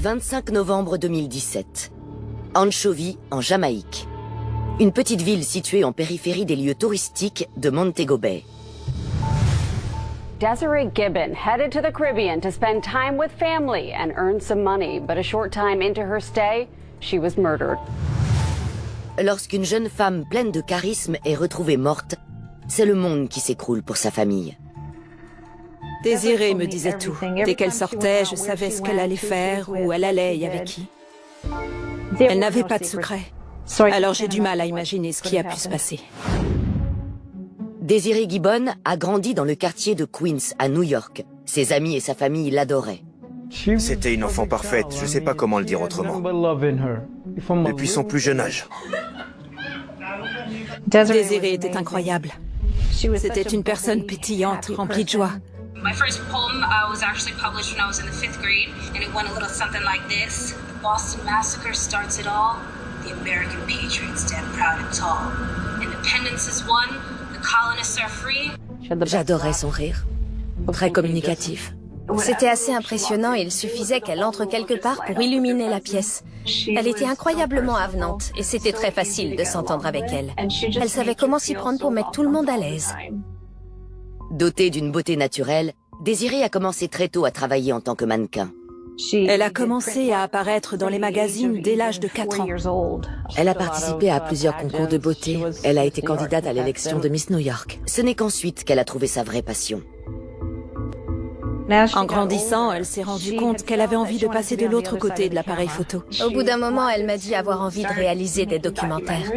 25 novembre 2017. Anchovy, en Jamaïque. Une petite ville située en périphérie des lieux touristiques de Montego Bay. Desiree Gibbon headed to the Caribbean to spend time with family and earn some money, but a short time into her stay, she was murdered. Lorsqu'une jeune femme pleine de charisme est retrouvée morte, c'est le monde qui s'écroule pour sa famille. Désirée me disait tout. Dès qu'elle sortait, je savais ce qu'elle allait faire, où elle allait et avec qui. Elle n'avait pas de secret. Alors j'ai du mal à imaginer ce qui a pu se passer. Desiree Gibbon a grandi dans le quartier de Queens, à New York. Ses amis et sa famille l'adoraient. C'était une enfant parfaite, je sais pas comment le dire autrement. Depuis son plus jeune âge. Désirée était incroyable. C'était une personne pétillante, remplie de joie. My first poem was actually published when I was in the 5th grade, and it went a little something like this. The Boston Massacre starts it all. The American patriots stand proud and tall. Independence is won. The colonists are free. J'adorais son rire. Très communicatif. C'était assez impressionnant et il suffisait qu'elle entre quelque part pour illuminer la pièce. Elle était incroyablement avenante et c'était très facile de s'entendre avec elle. Elle savait comment s'y prendre pour mettre tout le monde à l'aise. Dotée d'une beauté naturelle, Desiree a commencé très tôt à travailler en tant que mannequin. Elle a commencé à apparaître dans les magazines dès l'âge de 4 ans. Elle a participé à plusieurs concours de beauté. Elle a été candidate à l'élection de Miss New York. Ce n'est qu'ensuite qu'elle a trouvé sa vraie passion. En grandissant, elle s'est rendue compte qu'elle avait envie de passer de l'autre côté de l'appareil photo. Au bout d'un moment, elle m'a dit avoir envie de réaliser des documentaires.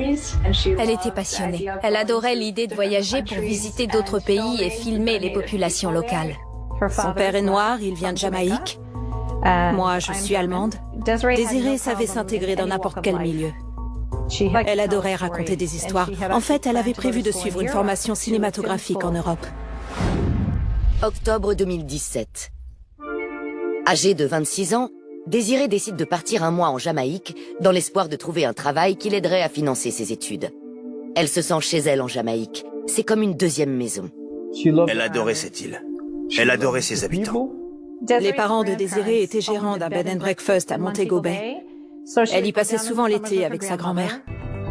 Elle était passionnée. Elle adorait l'idée de voyager pour visiter d'autres pays et filmer les populations locales. Son père est noir, il vient de Jamaïque. Moi, je suis allemande. Désirée savait s'intégrer dans n'importe quel milieu. Elle adorait raconter des histoires. En fait, elle avait prévu de suivre une formation cinématographique en Europe. Octobre 2017. Âgée de 26 ans, Desiree décide de partir un mois en Jamaïque dans l'espoir de trouver un travail qui l'aiderait à financer ses études. Elle se sent chez elle en Jamaïque. C'est comme une deuxième maison. Elle adorait cette île. Elle adorait ses habitants. Les parents de Désirée étaient gérants d'un bed and breakfast à Montego Bay. Elle y passait souvent l'été avec sa grand-mère.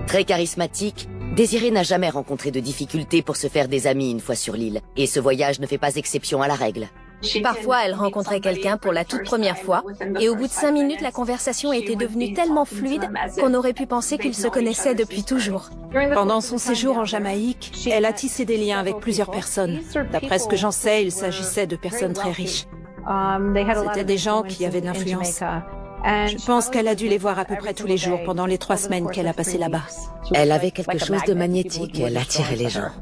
Très charismatique, Desiree n'a jamais rencontré de difficultés pour se faire des amis une fois sur l'île. Et ce voyage ne fait pas exception à la règle. Parfois, elle rencontrait quelqu'un pour la toute première fois, et au bout de 5 minutes, la conversation était devenue tellement fluide qu'on aurait pu penser qu'ils se connaissaient depuis toujours. Pendant son séjour en Jamaïque, elle a tissé des liens avec plusieurs personnes. D'après ce que j'en sais, il s'agissait de personnes très riches. C'était des gens qui avaient de l'influence. Je pense qu'elle a dû les voir à peu près tous les jours pendant les 3 semaines qu'elle a passées là-bas. Elle avait quelque chose de magnétique et elle attirait les gens.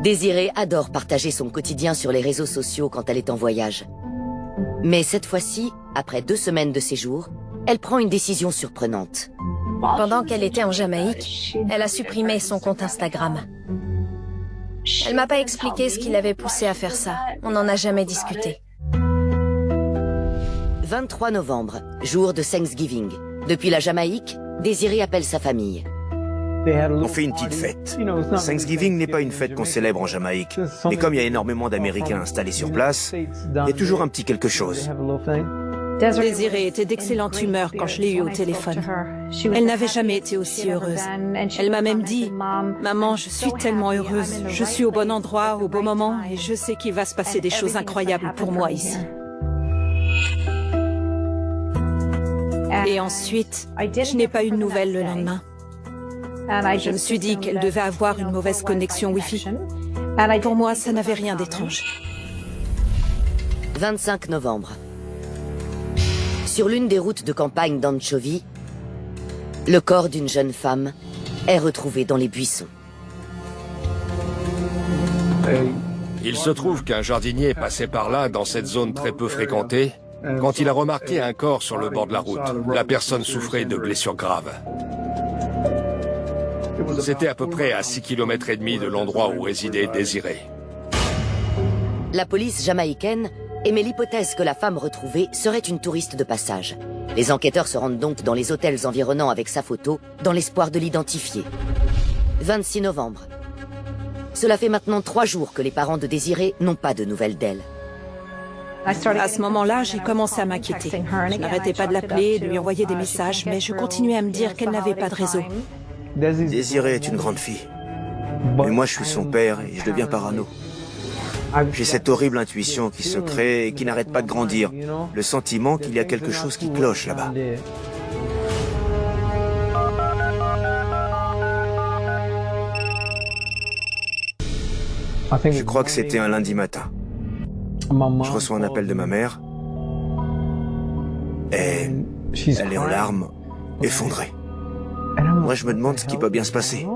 Desiree adore partager son quotidien sur les réseaux sociaux quand elle est en voyage. Mais cette fois-ci, après 2 semaines de séjour, elle prend une décision surprenante. Pendant qu'elle était en Jamaïque, elle a supprimé son compte Instagram. Elle m'a pas expliqué ce qui l'avait poussée à faire ça. On n'en a jamais discuté. 23 novembre, jour de Thanksgiving. Depuis la Jamaïque, Desiree appelle sa famille. On fait une petite fête. Thanksgiving n'est pas une fête qu'on célèbre en Jamaïque. Mais comme il y a énormément d'Américains installés sur place, il y a toujours un petit quelque chose. Désirée était d'excellente humeur quand je l'ai eue au téléphone. Elle n'avait jamais été aussi heureuse. Elle m'a même dit « Maman, je suis tellement heureuse. Je suis au bon endroit, au bon moment, et je sais qu'il va se passer des choses incroyables pour moi ici. » Et ensuite, je n'ai pas eu de nouvelles le lendemain. Je me suis dit qu'elle devait avoir une mauvaise connexion Wi-Fi. Pour moi, ça n'avait rien d'étrange. 25 novembre. Sur l'une des routes de campagne d'Anchovy, le corps d'une jeune femme est retrouvé dans les buissons. Il se trouve qu'un jardinier passait par là, dans cette zone très peu fréquentée, quand il a remarqué un corps sur le bord de la route. La personne souffrait de blessures graves. C'était à peu près à 6,5 km de l'endroit où résidait Désirée. La police jamaïcaine émet l'hypothèse que la femme retrouvée serait une touriste de passage. Les enquêteurs se rendent donc dans les hôtels environnants avec sa photo, dans l'espoir de l'identifier. 26 novembre. Cela fait maintenant 3 jours que les parents de Désirée n'ont pas de nouvelles d'elle. À ce moment-là, j'ai commencé à m'inquiéter. Je n'arrêtais pas de l'appeler, de lui envoyer des messages, mais je continuais à me dire qu'elle n'avait pas de réseau. Désirée est une grande fille. Mais moi, je suis son père et je deviens parano. J'ai cette horrible intuition qui se crée et qui n'arrête pas de grandir. Le sentiment qu'il y a quelque chose qui cloche là-bas. Je crois que c'était un lundi matin. Je reçois un appel de ma mère. Et elle est en larmes, effondrée. Moi, je me demande ce qui peut bien se passer.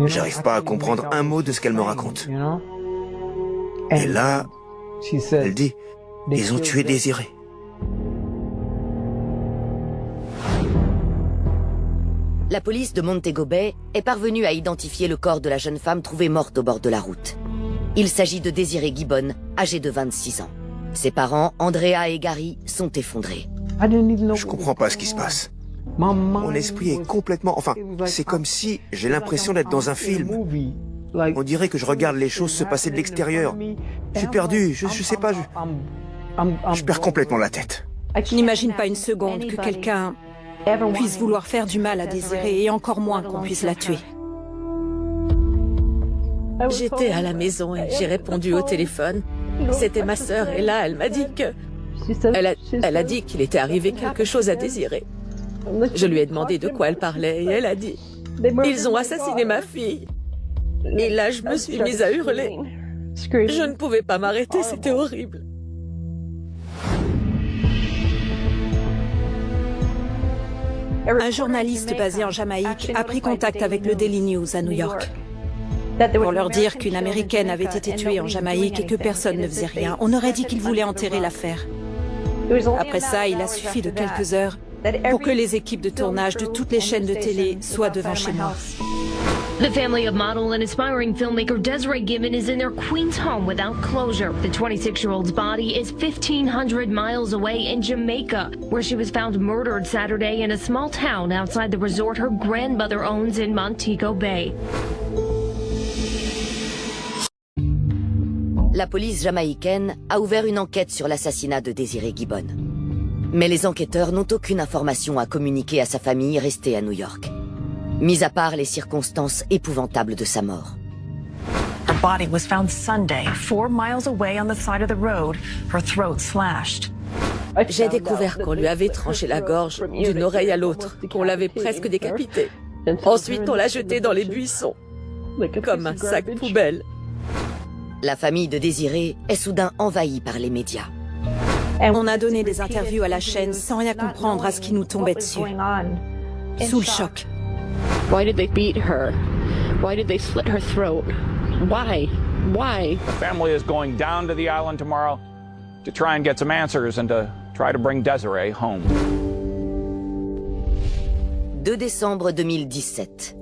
J'arrive pas à comprendre un mot de ce qu'elle me raconte. Et là, elle dit, ils ont tué Désirée. La police de Montego Bay est parvenue à identifier le corps de la jeune femme trouvée morte au bord de la route. Il s'agit de Désirée Gibbon, âgée de 26 ans. Ses parents, Andrea et Gary, sont effondrés. Je comprends pas ce qui se passe. Mon esprit est complètement... Enfin, c'est comme si j'ai l'impression d'être dans un film. On dirait que je regarde les choses se passer de l'extérieur. Je suis perdu, je sais pas, je perds complètement la tête. Je n'imagine pas une seconde que quelqu'un puisse vouloir faire du mal à Désirée et encore moins qu'on puisse la tuer. J'étais à la maison et j'ai répondu au téléphone. C'était ma sœur et là, elle m'a dit que... Elle a dit qu'il était arrivé quelque chose à Désirée. Je lui ai demandé de quoi elle parlait et elle a dit « Ils ont assassiné ma fille ». Et là, je me suis mise à hurler. Je ne pouvais pas m'arrêter, c'était horrible. Un journaliste basé en Jamaïque a pris contact avec le Daily News à New York pour leur dire qu'une Américaine avait été tuée en Jamaïque et que personne ne faisait rien. On aurait dit qu'ils voulaient enterrer l'affaire. Après ça, il a suffi de quelques heures pour que les équipes de tournage de toutes les chaînes de télé soient devant chez moi. The family of model and aspiring filmmaker Desiree Gibbon is in their Queens home without closure. The 26-year-old's body is 1,500 miles away in Jamaica, where she was found murdered Saturday in a small town outside the resort her grandmother owns in Montego Bay. La police jamaïcaine a ouvert une enquête sur l'assassinat de Désirée Gibbon. Mais les enquêteurs n'ont aucune information à communiquer à sa famille restée à New York. Mis à part les circonstances épouvantables de sa mort. Her body was found Sunday, 4 miles away on the side of the road, her throat slashed. J'ai découvert qu'on lui avait tranché la gorge d'une oreille à l'autre, qu'on l'avait presque décapitée. Ensuite, on l'a jetée dans les buissons, comme un sac poubelle. La famille de Désirée est soudain envahie par les médias. On a donné des interviews à la chaîne sans rien comprendre à ce qui nous tombait dessus. Sous le choc. Why did they beat her? Why did they slit her throat? Why? Why? The family is going down to the island tomorrow to try and get some answers and to try to bring Desiree home. 2 décembre 2017.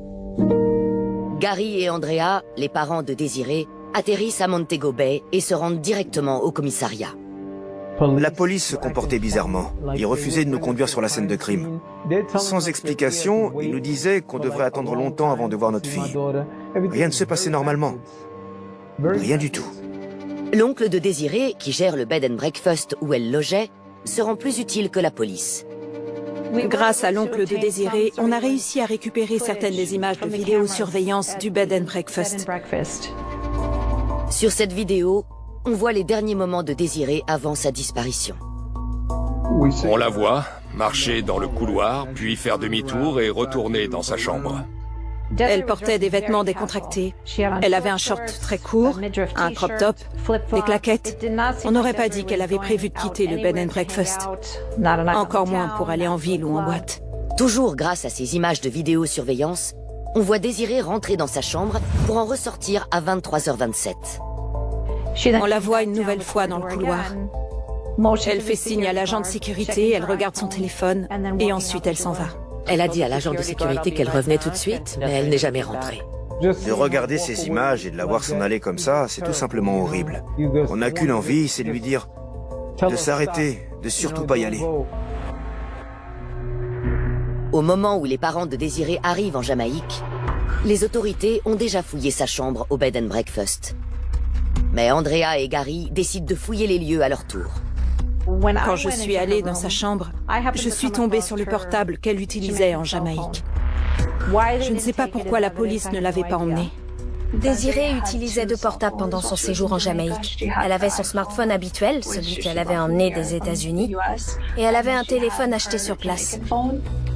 Gary et Andrea, les parents de Désirée, atterrissent à Montego Bay et se rendent directement au commissariat. La police se comportait bizarrement. Ils refusaient de nous conduire sur la scène de crime. Sans explication, ils nous disaient qu'on devrait attendre longtemps avant de voir notre fille. Rien ne se passait normalement. Rien du tout. L'oncle de Désirée, qui gère le bed and breakfast où elle logeait, se rend plus utile que la police. Grâce à l'oncle de Désirée, on a réussi à récupérer certaines des images de vidéosurveillance du bed and breakfast. Sur cette vidéo, on voit les derniers moments de Désirée avant sa disparition. On la voit marcher dans le couloir, puis faire demi-tour et retourner dans sa chambre. Elle portait des vêtements décontractés. Elle avait un short très court, un crop top, des claquettes. On n'aurait pas dit qu'elle avait prévu de quitter le bed and breakfast. Encore moins pour aller en ville ou en boîte. Toujours grâce à ces images de vidéosurveillance, on voit Désirée rentrer dans sa chambre pour en ressortir à 23h27. On la voit une nouvelle fois dans le couloir. Elle fait signe à l'agent de sécurité, elle regarde son téléphone et ensuite elle s'en va. Elle a dit à l'agent de sécurité qu'elle revenait tout de suite, mais elle n'est jamais rentrée. De regarder ces images et de la voir s'en aller comme ça, c'est tout simplement horrible. On n'a qu'une envie, c'est de lui dire de s'arrêter, de surtout pas y aller. Au moment où les parents de Désirée arrivent en Jamaïque, les autorités ont déjà fouillé sa chambre au bed and breakfast. Mais Andrea et Gary décident de fouiller les lieux à leur tour. Quand je suis allée dans sa chambre, je suis tombée sur le portable qu'elle utilisait en Jamaïque. Je ne sais pas pourquoi la police ne l'avait pas emmené. Désirée utilisait 2 portables pendant son séjour en Jamaïque. Elle avait son smartphone habituel, celui qu'elle avait emmené des États-Unis, et elle avait un téléphone acheté sur place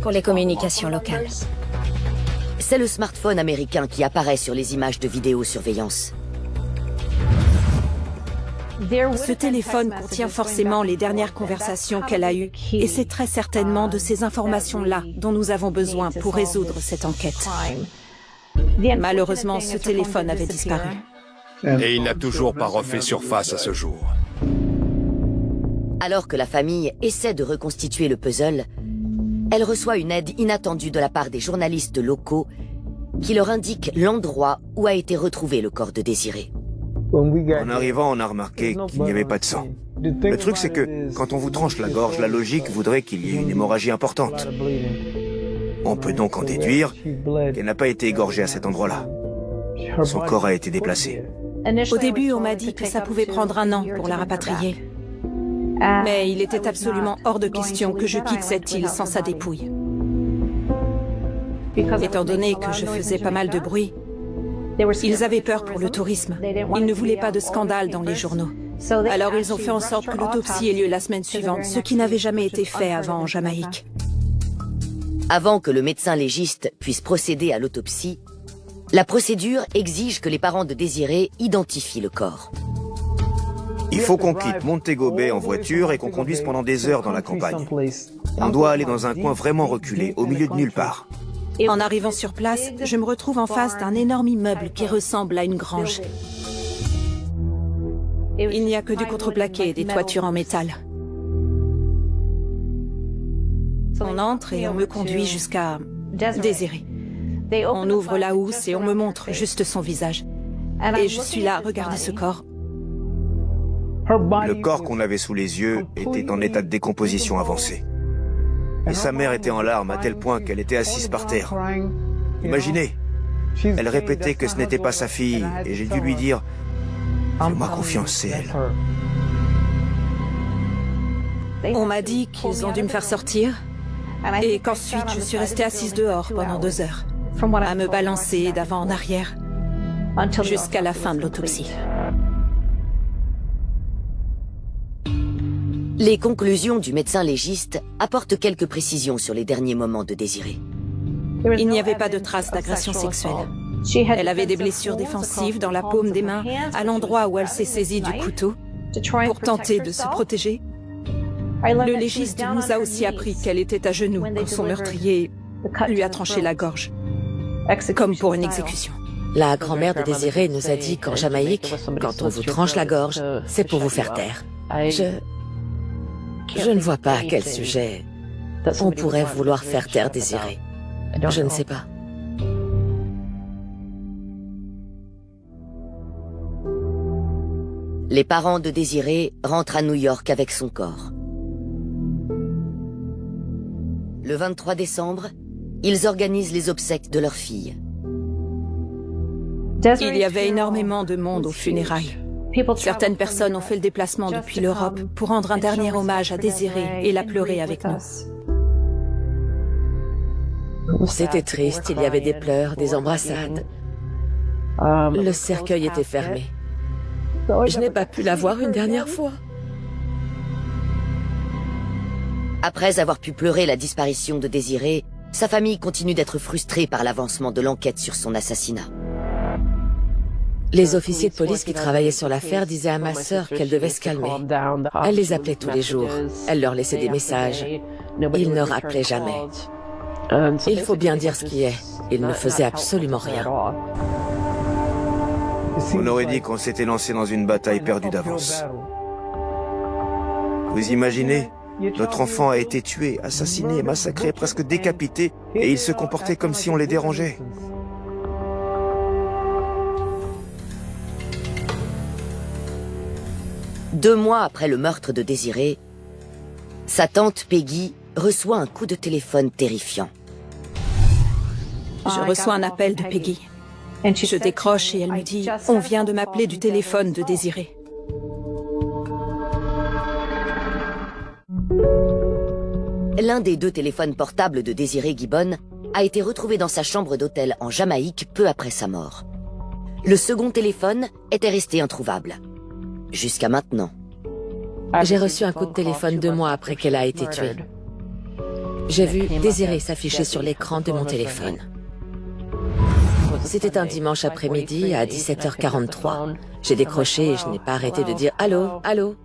pour les communications locales. C'est le smartphone américain qui apparaît sur les images de vidéosurveillance. Ce téléphone contient forcément les dernières conversations qu'elle a eues, et c'est très certainement de ces informations-là dont nous avons besoin pour résoudre cette enquête. Malheureusement, ce téléphone avait disparu. Et il n'a toujours pas refait surface à ce jour. Alors que la famille essaie de reconstituer le puzzle, elle reçoit une aide inattendue de la part des journalistes locaux qui leur indiquent l'endroit où a été retrouvé le corps de Désirée. En arrivant, on a remarqué qu'il n'y avait pas de sang. Le truc, c'est que quand on vous tranche la gorge, la logique voudrait qu'il y ait une hémorragie importante. On peut donc en déduire qu'elle n'a pas été égorgée à cet endroit-là. Son corps a été déplacé. Au début, on m'a dit que ça pouvait prendre 1 an pour la rapatrier. Mais il était absolument hors de question que je quitte cette île sans sa dépouille. Étant donné que je faisais pas mal de bruit, ils avaient peur pour le tourisme. Ils ne voulaient pas de scandale dans les journaux. Alors ils ont fait en sorte que l'autopsie ait lieu la semaine suivante, ce qui n'avait jamais été fait avant en Jamaïque. Avant que le médecin légiste puisse procéder à l'autopsie, la procédure exige que les parents de Désirée identifient le corps. Il faut qu'on quitte Montego Bay en voiture et qu'on conduise pendant des heures dans la campagne. On doit aller dans un coin vraiment reculé, au milieu de nulle part. En arrivant sur place, je me retrouve en face d'un énorme immeuble qui ressemble à une grange. Il n'y a que du contreplaqué et des toitures en métal. On entre et on me conduit jusqu'à Désirée. On ouvre la housse et on me montre juste son visage. Et je suis là, regardez ce corps. Le corps qu'on avait sous les yeux était en état de décomposition avancée. Et sa mère était en larmes à tel point qu'elle était assise par terre. Imaginez, elle répétait que ce n'était pas sa fille et j'ai dû lui dire « Fais-moi confiance, c'est elle ». On m'a dit qu'ils ont dû me faire sortir et qu'ensuite je suis restée assise dehors pendant 2 heures, à me balancer d'avant en arrière jusqu'à la fin de l'autopsie. Les conclusions du médecin légiste apportent quelques précisions sur les derniers moments de Désirée. Il n'y avait pas de traces d'agression sexuelle. Elle avait des blessures défensives dans la paume des mains, à l'endroit où elle s'est saisie du couteau, pour tenter de se protéger. Le légiste nous a aussi appris qu'elle était à genoux quand son meurtrier lui a tranché la gorge, comme pour une exécution. La grand-mère de Désirée nous a dit qu'en Jamaïque, quand on vous tranche la gorge, c'est pour vous faire taire. Je ne vois pas à quel sujet on pourrait vouloir faire taire Désirée. Je ne sais pas. Les parents de Désirée rentrent à New York avec son corps. Le 23 décembre, ils organisent les obsèques de leur fille. Il y avait énormément de monde aux funérailles. Certaines personnes ont fait le déplacement depuis l'Europe pour rendre un dernier hommage à Désirée et la pleurer avec nous. C'était triste, il y avait des pleurs, des embrassades. Le cercueil était fermé. Je n'ai pas pu la voir une dernière fois. Après avoir pu pleurer la disparition de Désirée, sa famille continue d'être frustrée par l'avancement de l'enquête sur son assassinat. Les officiers de police qui travaillaient sur l'affaire disaient à ma sœur qu'elle devait se calmer. Elle les appelait tous les jours. Elle leur laissait des messages. Ils ne rappelaient jamais. Il faut bien dire ce qui est. Ils ne faisaient absolument rien. On aurait dit qu'on s'était lancé dans une bataille perdue d'avance. Vous imaginez ? Notre enfant a été tué, assassiné, massacré, presque décapité, et il se comportait comme si on les dérangeait. Deux mois après le meurtre de Désirée, sa tante Peggy reçoit un coup de téléphone terrifiant. Je reçois un appel de Peggy. Je décroche et elle me dit « On vient de m'appeler du téléphone de Désiré ». L'un des 2 téléphones portables de Désiré Gibbon a été retrouvé dans sa chambre d'hôtel en Jamaïque peu après sa mort. Le second téléphone était resté introuvable. Jusqu'à maintenant. J'ai reçu un coup de téléphone 2 mois après qu'elle a été tuée. J'ai vu Désiré s'afficher sur l'écran de mon téléphone. C'était un dimanche après-midi à 17h43. J'ai décroché et je n'ai pas arrêté de dire « Allô, allô ?»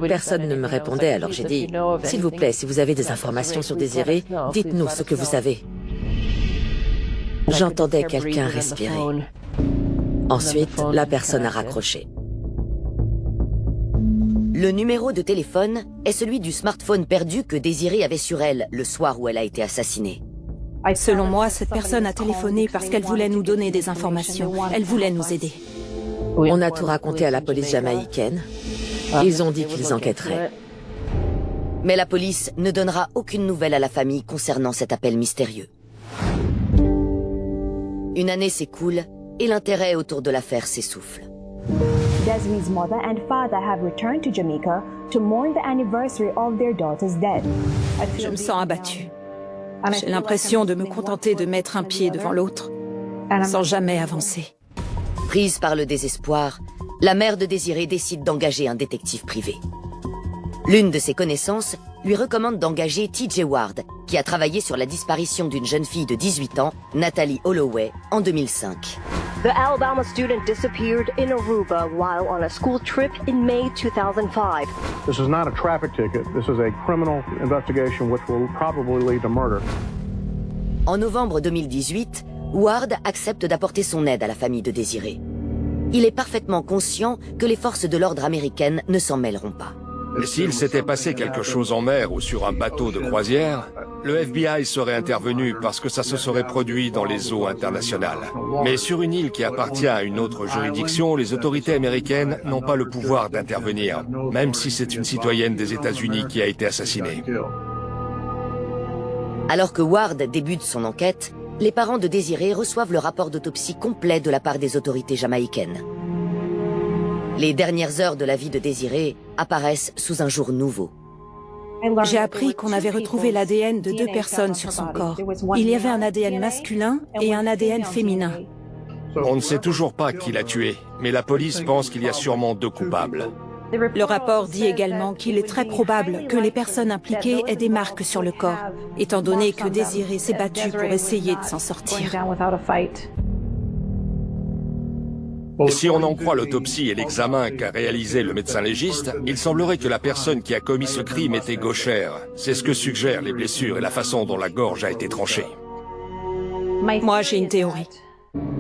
Personne ne me répondait, alors j'ai dit « S'il vous plaît, si vous avez des informations sur Désiré, dites-nous ce que vous savez. » J'entendais quelqu'un respirer. Ensuite, la personne a raccroché. Le numéro de téléphone est celui du smartphone perdu que Désiré avait sur elle le soir où elle a été assassinée. Selon moi, cette personne a téléphoné parce qu'elle voulait nous donner des informations. Elle voulait nous aider. On a tout raconté à la police jamaïcaine. Ils ont dit qu'ils enquêteraient. Mais la police ne donnera aucune nouvelle à la famille concernant cet appel mystérieux. Une année s'écoule et l'intérêt autour de l'affaire s'essouffle. Desiree's mother and father have returned to Jamaica to mourn the anniversary of their daughter's death. Je me sens abattue. J'ai l'impression de me contenter de mettre un pied devant l'autre, sans jamais avancer. Prise par le désespoir, la mère de Désiré décide d'engager un détective privé. L'une de ses connaissances lui recommande d'engager TJ Ward, qui a travaillé sur la disparition d'une jeune fille de 18 ans, Natalie Holloway, en 2005. The Alabama student disappeared in Aruba while on a school trip in May 2005. This is not a traffic ticket. This is a criminal investigation which will probably lead to murder. En novembre 2018, Ward accepte d'apporter son aide à la famille de Désiré. Il est parfaitement conscient que les forces de l'ordre américaines ne s'en mêleront pas. S'il s'était passé quelque chose en mer ou sur un bateau de croisière, le FBI serait intervenu parce que ça se serait produit dans les eaux internationales. Mais sur une île qui appartient à une autre juridiction, les autorités américaines n'ont pas le pouvoir d'intervenir, même si c'est une citoyenne des États-Unis qui a été assassinée. Alors que Ward débute son enquête, les parents de Désiré reçoivent le rapport d'autopsie complet de la part des autorités jamaïcaines. Les dernières heures de la vie de Désiré apparaissent sous un jour nouveau. J'ai appris qu'on avait retrouvé l'ADN de 2 personnes sur son corps. Il y avait un ADN masculin et un ADN féminin. On ne sait toujours pas qui l'a tué, mais la police pense qu'il y a sûrement 2 coupables. Le rapport dit également qu'il est très probable que les personnes impliquées aient des marques sur le corps, étant donné que Désiré s'est battu pour essayer de s'en sortir. Et si on en croit l'autopsie et l'examen qu'a réalisé le médecin légiste, il semblerait que la personne qui a commis ce crime était gauchère. C'est ce que suggèrent les blessures et la façon dont la gorge a été tranchée. Moi, j'ai une théorie.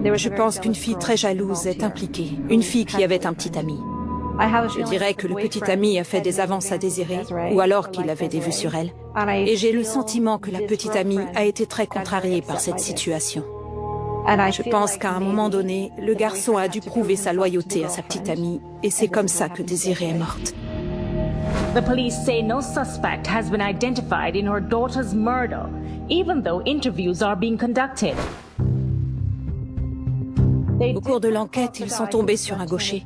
Je pense qu'une fille très jalouse est impliquée, une fille qui avait un petit ami. Je dirais que le petit ami a fait des avances à Désiré, ou alors qu'il avait des vues sur elle. Et j'ai le sentiment que la petite amie a été très contrariée par cette situation. Je pense qu'à un moment donné, le garçon a dû prouver sa loyauté à sa petite amie, et c'est comme ça que Désiré est morte. The police say no suspect has been identified in her daughter's murder, even though interviews are being conducted. Au cours de l'enquête, ils sont tombés sur un gaucher.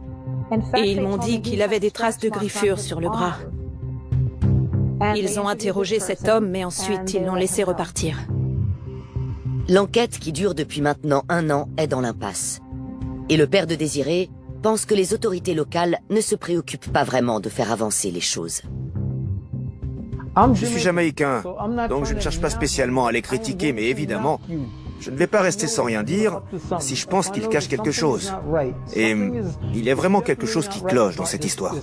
Et ils m'ont dit qu'il avait des traces de griffures sur le bras. Ils ont interrogé cet homme, mais ensuite ils l'ont laissé repartir. L'enquête, qui dure depuis maintenant 1 an, est dans l'impasse. Et le père de Désiré pense que les autorités locales ne se préoccupent pas vraiment de faire avancer les choses. Je suis jamaïcain, donc je ne cherche pas spécialement à les critiquer, mais évidemment, je ne vais pas rester sans rien dire si je pense qu'ils cachent quelque chose. Et il y a vraiment quelque chose qui cloche dans cette histoire.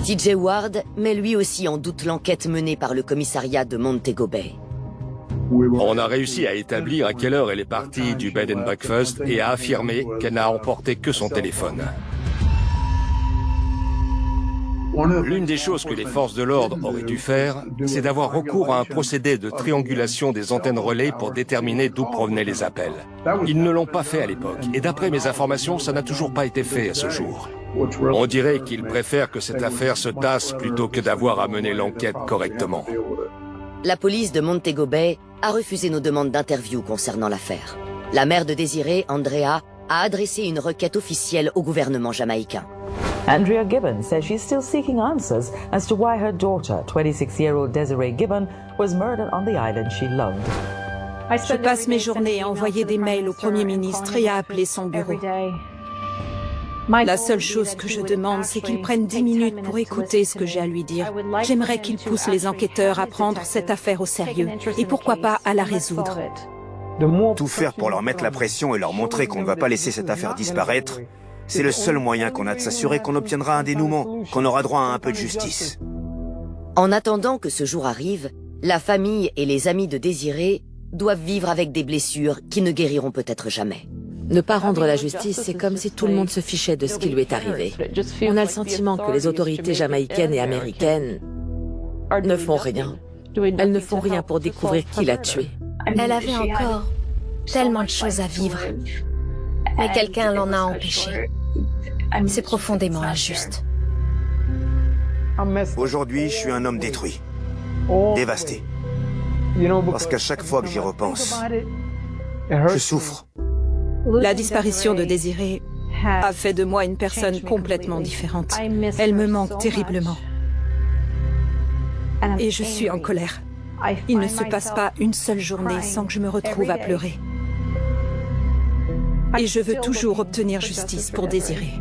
TJ Ward met lui aussi en doute l'enquête menée par le commissariat de Montego Bay. On a réussi à établir à quelle heure elle est partie du bed and breakfast et à affirmer qu'elle n'a emporté que son téléphone. L'une des choses que les forces de l'ordre auraient dû faire, c'est d'avoir recours à un procédé de triangulation des antennes relais pour déterminer d'où provenaient les appels. Ils ne l'ont pas fait à l'époque, et d'après mes informations, ça n'a toujours pas été fait à ce jour. On dirait qu'ils préfèrent que cette affaire se tasse plutôt que d'avoir à mener l'enquête correctement. La police de Montego Bay a refusé nos demandes d'interview concernant l'affaire. La mère de Désirée, Andrea, a adressé une requête officielle au gouvernement jamaïcain. Andrea Gibbon says she's still seeking answers as to why her daughter, 26-year-old Desiree Gibbon, was murdered on the island she loved. Je passe mes journées à envoyer des mails au Premier ministre et à appeler son bureau. La seule chose que je demande, c'est qu'il prenne 10 minutes pour écouter ce que j'ai à lui dire. J'aimerais qu'il pousse les enquêteurs à prendre cette affaire au sérieux et pourquoi pas à la résoudre. Tout faire pour leur mettre la pression et leur montrer qu'on ne va pas laisser cette affaire disparaître, c'est le seul moyen qu'on a de s'assurer qu'on obtiendra un dénouement, qu'on aura droit à un peu de justice. En attendant que ce jour arrive, la famille et les amis de Désirée doivent vivre avec des blessures qui ne guériront peut-être jamais. Ne pas rendre la justice, c'est comme si tout le monde se fichait de ce qui lui est arrivé. On a le sentiment que les autorités jamaïcaines et américaines ne font rien. Elles ne font rien pour découvrir qui l'a tué. Elle avait encore tellement de choses à vivre. Mais quelqu'un l'en a empêché. C'est profondément injuste. Aujourd'hui, je suis un homme détruit, dévasté. Parce qu'à chaque fois que j'y repense, je souffre. La disparition de Désirée a fait de moi une personne complètement différente. Elle me manque terriblement. Et je suis en colère. Il ne se passe pas une seule journée sans que je me retrouve à pleurer. Et je veux toujours obtenir justice pour Désirée.